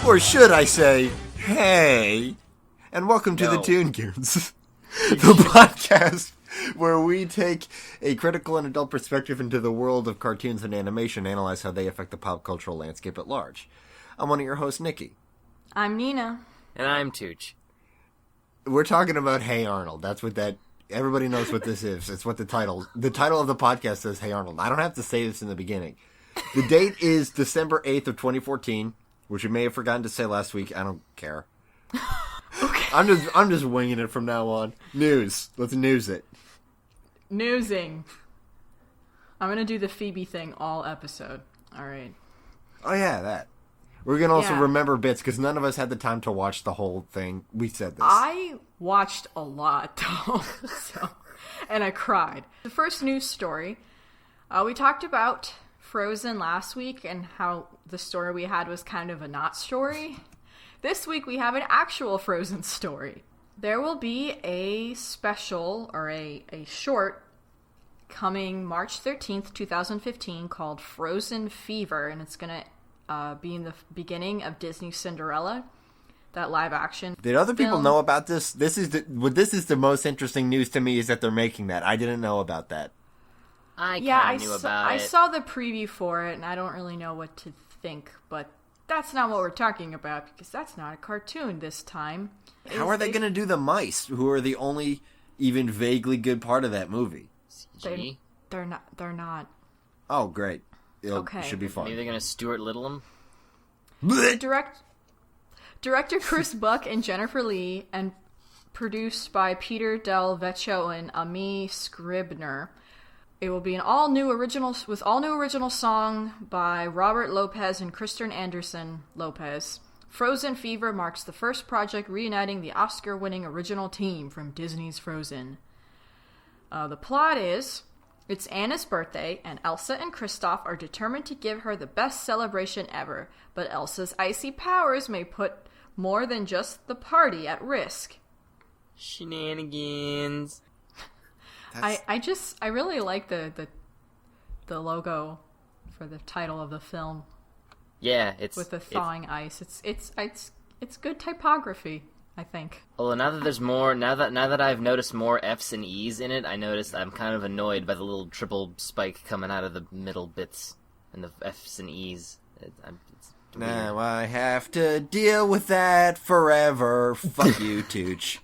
Or should I say, hey, and welcome to the Toon Goons, the podcast where we take a critical and adult perspective into the world of cartoons and animation and analyze how they affect the pop cultural landscape at large. I'm one of your hosts, Nikki. I'm Nina. And I'm Tooch. We're talking about Hey Arnold. That's what that... Everybody knows what this is. It's what the title of the podcast says, Hey Arnold. I don't have to say this in the beginning. The date is December 8th of 2014, which we may have forgotten to say last week. I don't care. Okay. I'm just winging it from now on. News. Let's news it. Newsing. I'm going to do the Phoebe thing all episode. All right. Oh, yeah, that. We're going to also remember bits, because none of us had the time to watch the whole thing. We said this. I watched a lot, though, and I cried. The first news story, we talked about Frozen last week and how the story we had was kind of a not story. This week we have an actual Frozen story. There will be a special, or a short, coming March 13th, 2015, called Frozen Fever, and it's going to be in the beginning of Disney's Cinderella, that live action. Did other people know about this? This is the most interesting news to me, is that they're making that. I didn't know about that. I knew about it. I saw the preview for it, and I don't really know what to think, but that's not what we're talking about, because that's not a cartoon this time. How are they going to do the mice, who are the only even vaguely good part of that movie? CG? They're not. Oh, great. It should be fun. Maybe they're going to Stuart Little them? Director Chris Buck and Jennifer Lee, and produced by Peter Del Vecchio and Ami Scribner. It will be an all new original song by Robert Lopez and Kristen Anderson Lopez. Frozen Fever marks the first project reuniting the Oscar-winning original team from Disney's Frozen. The plot is, it's Anna's birthday, and Elsa and Kristoff are determined to give her the best celebration ever, but Elsa's icy powers may put more than just the party at risk. Shenanigans. I really like the logo for the title of the film. Yeah, it's with the thawing ice. It's good typography, I think. Well, now that there's more, now that I've noticed more F's and E's in it, I noticed I'm kind of annoyed by the little triple spike coming out of the middle bits and the F's and E's. Now I have to deal with that forever. Fuck you, Tooch.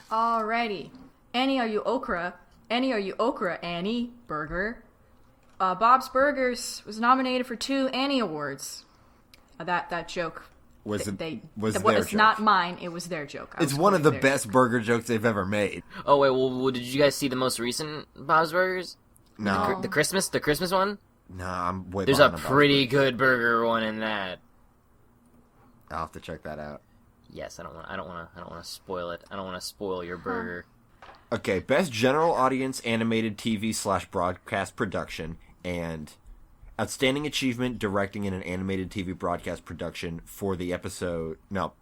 Alrighty. Annie, are you okra? Annie, are you okra? Annie Burger. Bob's Burgers was nominated for 2 Annie Awards. That joke was joke. Not mine. It was their joke. It's one of the best burger jokes they've ever made. Oh wait, well, did you guys see the most recent Bob's Burgers? No. The Christmas one? No, I'm way. There's a pretty good burger one in that. I'll have to check that out. Yes, I don't want to spoil it. I don't want to spoil your burger. Okay, best general audience animated TV/broadcast production, and outstanding achievement directing in an animated TV broadcast production for the episode. No,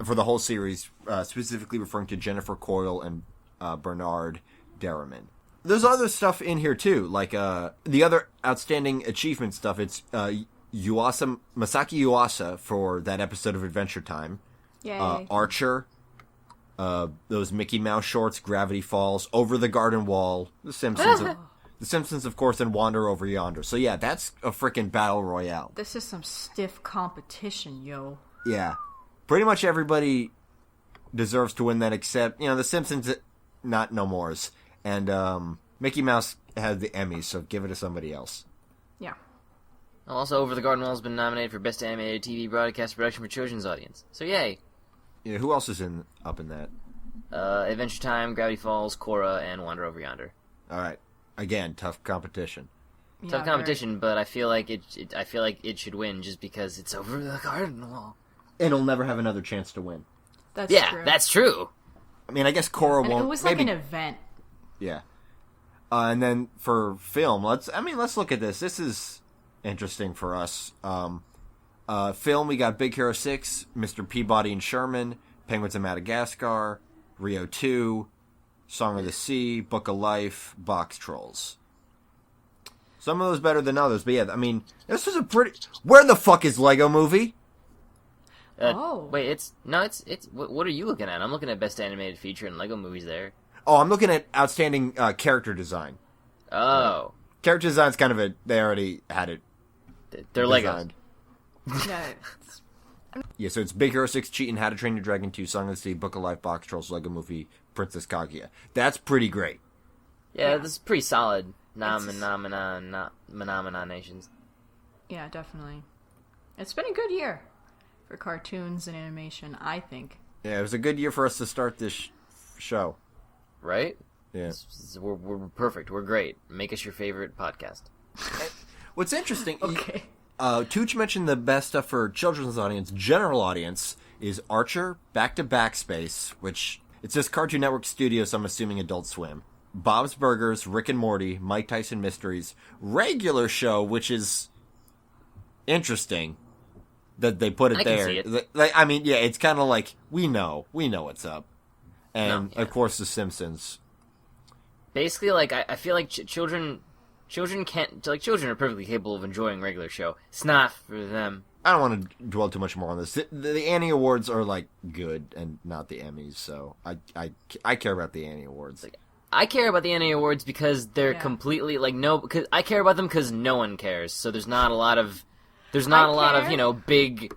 for the whole series, specifically referring to Jennifer Coyle and Bernard Derriman. There's other stuff in here too, like the other outstanding achievement stuff. It's Masaki Yuasa for that episode of Adventure Time. Yay. Archer. Those Mickey Mouse shorts, Gravity Falls, Over the Garden Wall, The Simpsons, of course, and Wander Over Yonder. So yeah, that's a freaking battle royale. This is some stiff competition, yo. Yeah, pretty much everybody deserves to win that, except The Simpsons, not no mores, and Mickey Mouse had the Emmys, so give it to somebody else. Yeah. Also, Over the Garden Wall has been nominated for Best Animated TV Broadcast Production for Children's Audience. So yay. Yeah, who else is up in that? Adventure Time, Gravity Falls, Korra, and Wander Over Yonder. All right. Again, tough competition. Tough competition, but I feel like it should win just because it's Over the Garden Wall. And it'll never have another chance to win. That's true. That's true. I mean, I guess Korra won't. It was like an event. Yeah. And then for film, let's look at this. This is interesting for us. Film, we got Big Hero 6, Mr. Peabody and Sherman, Penguins of Madagascar, Rio 2, Song of the Sea, Book of Life, Box Trolls. Some of those better than others, but yeah, I mean, this was a pretty... Where the fuck is Lego Movie? Wait, it's... What are you looking at? I'm looking at Best Animated Feature and Lego Movie's there. Oh, I'm looking at Outstanding Character Design. Oh. Character Design's kind of they already had it. They're designed. Legos. No, Yeah, so it's Big Hero 6, Cheatin', How to Train Your Dragon 2, Song of the Sea, Book of Life, Box Trolls, Lego Movie, Princess Kaguya. That's pretty great. Yeah, this is pretty solid. Nominations. yeah, definitely. It's been a good year for cartoons and animation, I think. Yeah, it was a good year for us to start this show. Right? Yeah. We're perfect. We're great. Make us your favorite podcast. What's interesting... Okay. Tooch mentioned the best stuff for children's audience. General audience is Archer, Back to Backspace, which it says Cartoon Network Studios, so I'm assuming Adult Swim. Bob's Burgers, Rick and Morty, Mike Tyson Mysteries, regular show, which is interesting that they put it there. Can see it. I mean, yeah, it's kind of like we know what's up, and of course The Simpsons. Basically, like I feel like children can't, like, children are perfectly capable of enjoying regular show. It's not for them. I don't want to dwell too much more on this. The Annie Awards are like good and not the Emmys, so I care about the Annie Awards. I care about the Annie Awards because they're completely because I care about them because no one cares. So there's not a lot of big.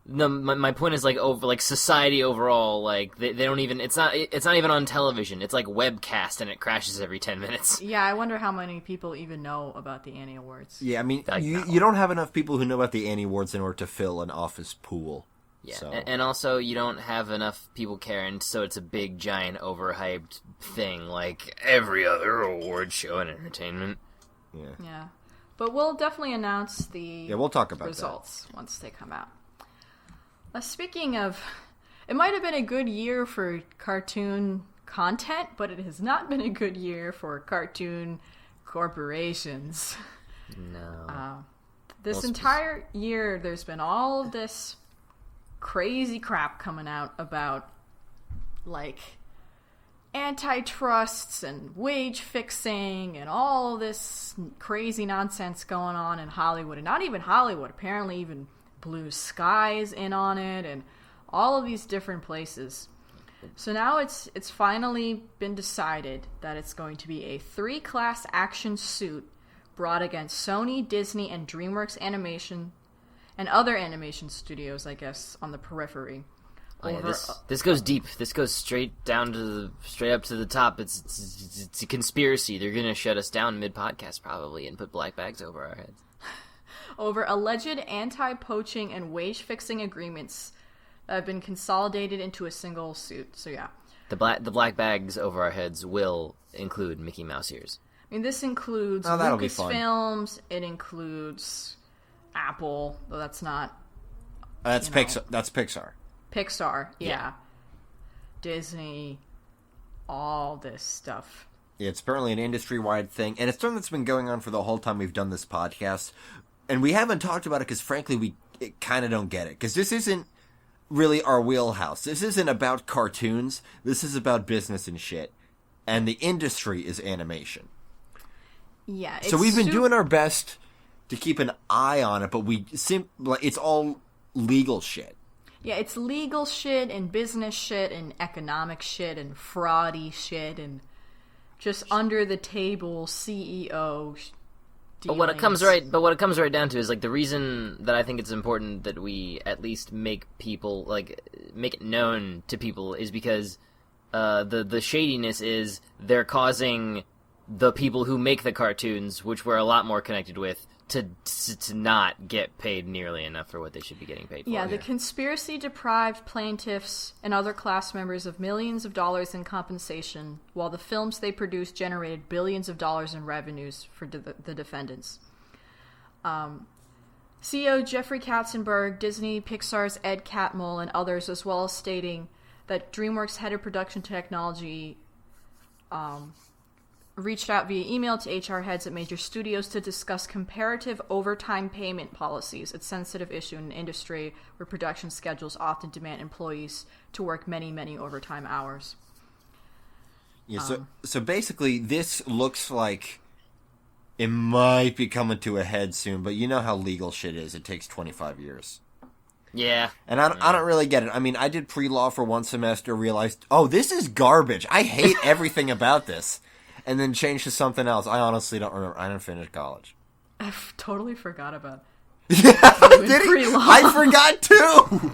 No, my point is over society overall, they don't even it's not even on television. It's like webcast and it crashes every 10 minutes. Yeah, I wonder how many people even know about the Annie Awards. Yeah, I mean, you don't have enough people who know about the Annie Awards in order to fill an office pool. Yeah, so. And also you don't have enough people caring, so it's a big, giant, overhyped thing like every other award show in entertainment. Yeah. But we'll definitely announce the we'll talk about results once they come out. Speaking of, it might have been a good year for cartoon content, but it has not been a good year for cartoon corporations. No. This entire year, there's been all of this crazy crap coming out about, antitrusts and wage fixing and all this crazy nonsense going on in Hollywood. And not even Hollywood, apparently even Blue Sky's in on it, and all of these different places. So now it's finally been decided that it's going to be a 3-class action suit brought against Sony, Disney, and DreamWorks Animation, and other animation studios, I guess, on the periphery. This goes deep. This goes straight up to the top. It's a conspiracy. They're gonna shut us down mid-podcast probably and put black bags over our heads. Over alleged anti-poaching and wage-fixing agreements that have been consolidated into a single suit. So yeah. The black bags over our heads will include Mickey Mouse ears. I mean, this includes Lucasfilms. It includes Apple, though that's not... That's Pixar. That's Pixar. Pixar, yeah. Disney, all this stuff. Yeah, it's apparently an industry-wide thing, and it's something that's been going on for the whole time we've done this podcast. And we haven't talked about it because, frankly, we kind of don't get it. Because this isn't really our wheelhouse. This isn't about cartoons. This is about business and shit. And the industry is animation. Yeah. So we've been doing our best to keep an eye on it, but it's all legal shit. Yeah, it's legal shit and business shit and economic shit and fraudy shit and just under the table CEO dealings. But what it comes right down to is the reason that I think it's important that we at least make it known to people is because the shadiness is they're causing the people who make the cartoons, which we're a lot more connected with, to not get paid nearly enough for what they should be getting paid for. Yeah, the conspiracy-deprived plaintiffs and other class members of millions of dollars in compensation, while the films they produced generated billions of dollars in revenues for the defendants. CEO Jeffrey Katzenberg, Disney, Pixar's Ed Catmull, and others, as well as stating that DreamWorks head of production technology reached out via email to HR heads at major studios to discuss comparative overtime payment policies, a sensitive issue in an industry where production schedules often demand employees to work many, many overtime hours. Yeah, so basically this looks like It might be coming to a head soon, but you know how legal shit is. It takes 25 years. Yeah. And I don't really get it. I mean, I did pre-law for one semester, realized, oh, this is garbage. I hate everything about this. And then changed to something else. I honestly don't remember. I didn't finish college. I totally forgot about Did he? I forgot too!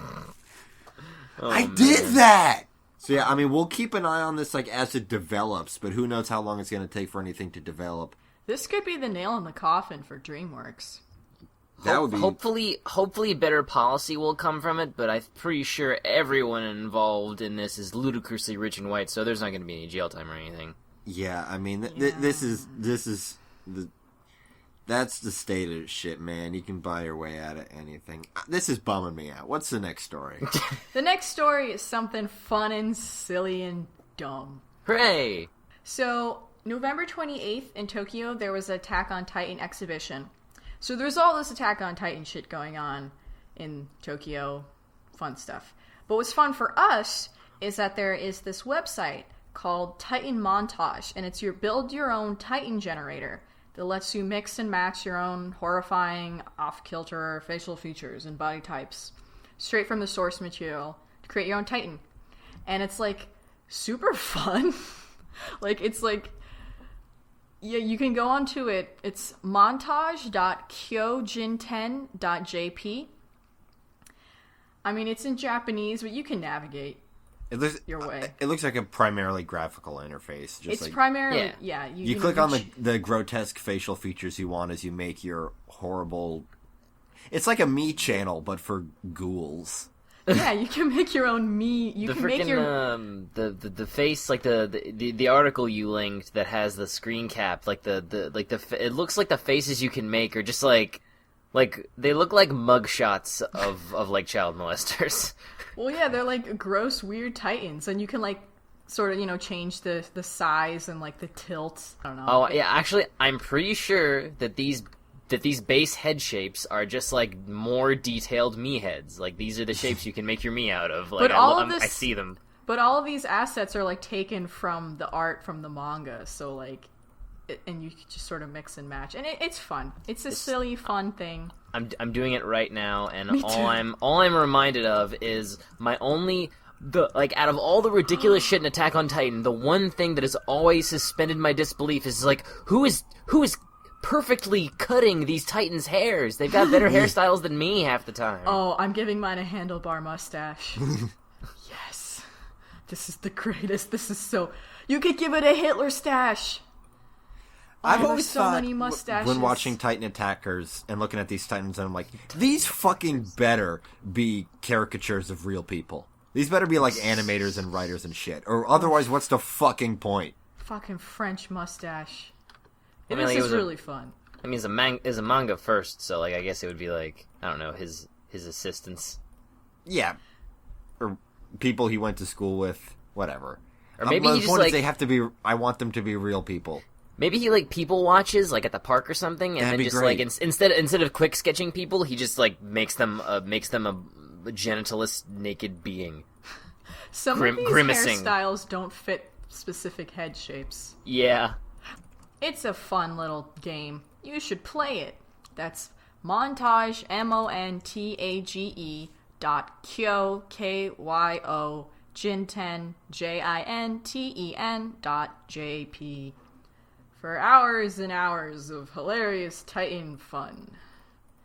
I did that! So yeah, I mean, we'll keep an eye on this like as it develops, but who knows how long it's going to take for anything to develop. This could be the nail in the coffin for DreamWorks. That would be... Hopefully better policy will come from it, but I'm pretty sure everyone involved in this is ludicrously rich and white, so there's not going to be any jail time or anything. Yeah, I mean, this is that's the state of shit, man. You can buy your way out of anything. This is bumming me out. What's the next story? The next story is something fun and silly and dumb. Hooray! So, November 28th in Tokyo, there was an Attack on Titan exhibition. So there's all this Attack on Titan shit going on in Tokyo. Fun stuff. But what's fun for us is that there is this website called Titan Montage, and it's your build your own Titan generator that lets you mix and match your own horrifying, off-kilter facial features and body types straight from the source material to create your own Titan. And it's like super fun. Yeah, you can go onto it. It's montage.kyojin10.jp. I mean, it's in Japanese, but you can navigate your way. It looks like a primarily graphical interface. It's like, primarily, yeah. You click on the grotesque facial features you want as you make your horrible... It's like a me channel, but for ghouls. Yeah, you can make your own me. You can make your the face, like the article you linked that has the screen cap, it looks like the faces you can make are just like they look like mugshots of like child molesters. Well, yeah, they're like gross, weird Titans, and you can like sort of change the size and like the tilt. I don't know. Oh yeah, actually, I'm pretty sure that these base head shapes are just like more detailed me heads. Like these are the shapes you can make your me out of. Like I see them. But all of these assets are like taken from the art from the manga, so like, and you just sort of mix and match, and it's fun. It's a silly, fun thing. I'm doing it right now, and all I'm reminded of is out of all the ridiculous shit in Attack on Titan, the one thing that has always suspended my disbelief is like who is perfectly cutting these Titans' hairs. They've got better hairstyles than me half the time. Oh, I'm giving mine a handlebar mustache. Yes. This is the greatest. This is so... You could give it a Hitler stash. I've always so thought, many mustaches. when watching Titan Attackers and looking at these Titans, and I'm like, these fucking better be caricatures of real people. These better be like animators and writers and shit. Or otherwise, what's the fucking point? Fucking French mustache. This is really fun. I mean, it's a manga first, so like I guess it would be like, I don't know, his assistants. Yeah, or people he went to school with, whatever. Or maybe he just like they have to be. I want them to be real people. Maybe he like people watches like at the park or something, and That'd then just great. like instead of quick sketching people, he just like makes them a genitalist naked being. Some of these grimacing hairstyles don't fit specific head shapes. Yeah. It's a fun little game. You should play it. That's Montage, MONTAGE .kyo Jin10 JINTEN.jp for hours and hours of hilarious Titan fun.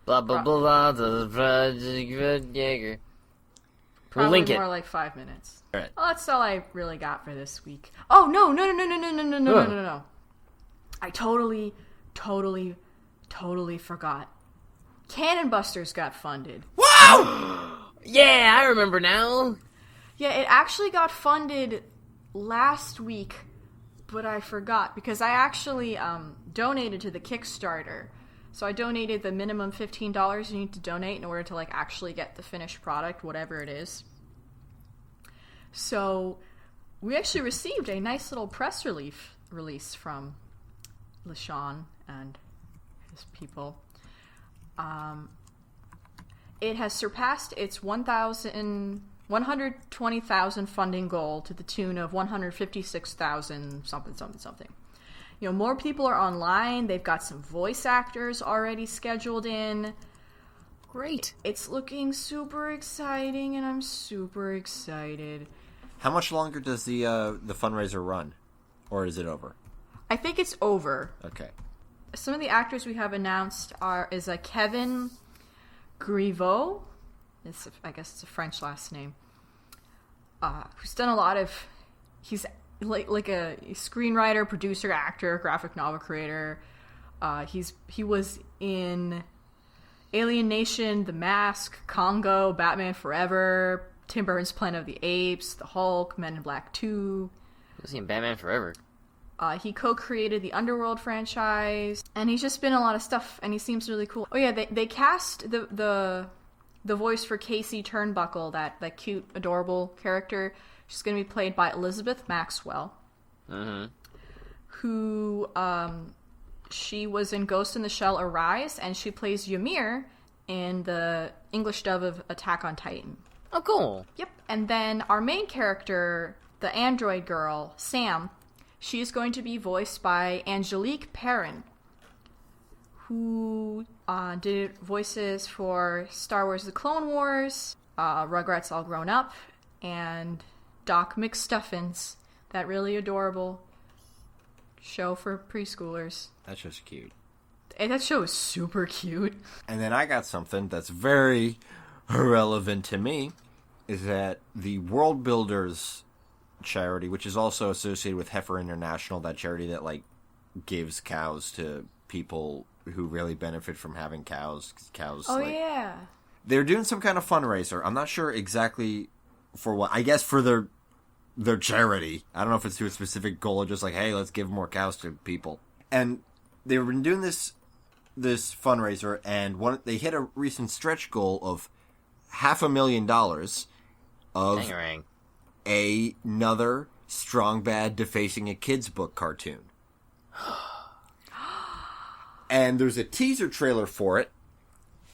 Blah blah blah blah. Jaeger. We'll Probably link it. more like 5 minutes. All right. Well, that's all I really got for this week. Oh no! I totally forgot. Cannon Busters got funded. Wow! Yeah, I remember now. Yeah, it actually got funded last week, but I forgot because I actually donated to the Kickstarter. So I donated the minimum $15 you need to donate in order to like actually get the finished product, whatever it is. So we actually received a nice little press release from LaShawn and his people. It has surpassed its 120,000 funding goal to the tune of 156,000 something. more people are online. They've got some voice actors already scheduled in. Great. It's looking super exciting, and I'm super excited. How much longer does the fundraiser run? Or is it over? I think it's over. Okay. Some of the actors we have announced is Kevin Griveaux. I guess it's a French last name. Who's done a lot of... He's like a screenwriter, producer, actor, graphic novel creator. He was in Alien Nation, The Mask, Congo, Batman Forever, Tim Burton's Planet of the Apes, The Hulk, Men in Black 2. Was he in Batman Forever? He co-created the Underworld franchise, and he's just been in a lot of stuff, and he seems really cool. Oh yeah, they cast the voice for Casey Turnbuckle, that cute, adorable character. She's going to be played by Elizabeth Maxwell, who she was in Ghost in the Shell Arise, and she plays Ymir in the English dub of Attack on Titan. Oh, cool. Yep. And then our main character, the android girl, Sam, she's going to be voiced by Angelique Perrin, who did voices for Star Wars The Clone Wars, Rugrats All Grown Up, and Doc McStuffins, that really adorable show for preschoolers. That's just cute. And that show is super cute. And then I got something that's very relevant to me, is that the World Builders charity, which is also associated with Heifer International, that charity that gives cows to people who really benefit from having cows. Yeah. They're doing some kind of fundraiser. I'm not sure exactly for what. I guess for their charity. I don't know if it's to a specific goal or just hey, let's give more cows to people. And they've been doing this fundraiser, and they hit a recent stretch goal of $500,000 of Dang-a-rang. another Strong Bad Defacing a Kids book cartoon. And there's a teaser trailer for it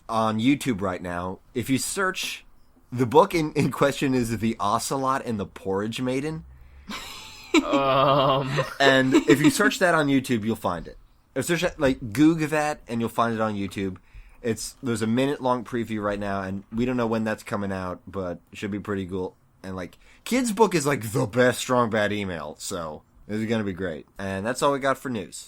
on YouTube right now. If you search, the book in question is The Ocelot and the Porridge Maiden. And if you search that on YouTube, you'll find it. If search Google that, and you'll find it on YouTube. There's a minute-long preview right now, and we don't know when that's coming out, but it should be pretty cool. And kids book is the best Strong Bad email, so this is gonna be great. And that's all we got for news.